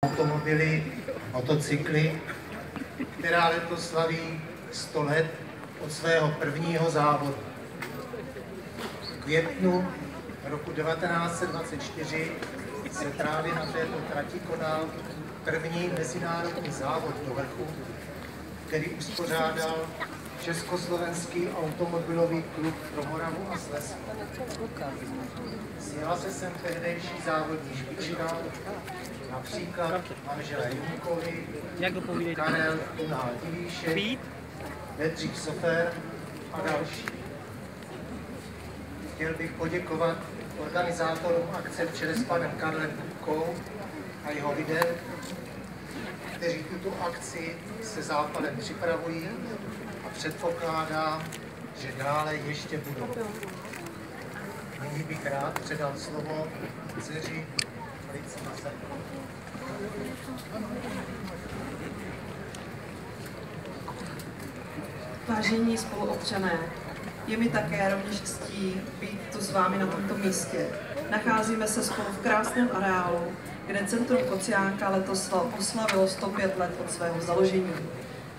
Automobily, motocykly, která letos slaví 100 let od svého prvního závodu. V květnu roku 1924 se právě na této trati konal první mezinárodní závod do vrchu, který uspořádal Československý automobilový klub pro Moravu a Slezsko. Sjela se sem tehdejší závodní špičina, například manželé Junkovi, Karel Tunál Divíšek, Bedřich Sofer a další. Chtěl bych poděkovat organizátorům akce v čele s panem Karlem Kupkou a jeho lidem, kteří tuto akci se Západem připravují a předpokládám, že dále ještě budou. Nyní bych rád předal slovo dceři Lice Masaryková. Vážení spoluobčané, je mi také rovněž ctí být tu s vámi na tomto místě. Nacházíme se spolu v krásném areálu, kde Centrum Kociánka letos oslavilo 105 let od svého založení.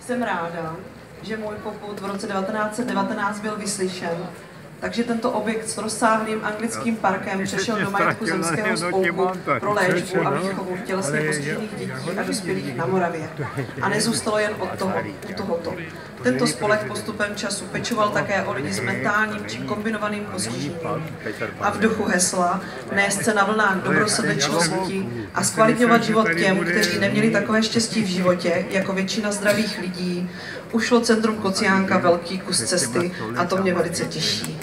Jsem ráda, že můj popud v roce 1919 byl vyslyšen, takže tento objekt s rozsáhlým anglickým parkem přešel do majetku Zemského spolku pro léčbu a výchovu tělesně postižených dětí a dospělých na Moravě. A nezůstalo jen od tohoto. Tento spolek postupem času pečoval také o lidi s mentálním či kombinovaným postižením. A v duchu hesla nést se na vlnách dobrosrdečnosti a zkvalitňovat život těm, kteří neměli takové štěstí v životě, jako většina zdravých lidí, ušlo Centrum Kociánka velký kus cesty a to mě velice těší.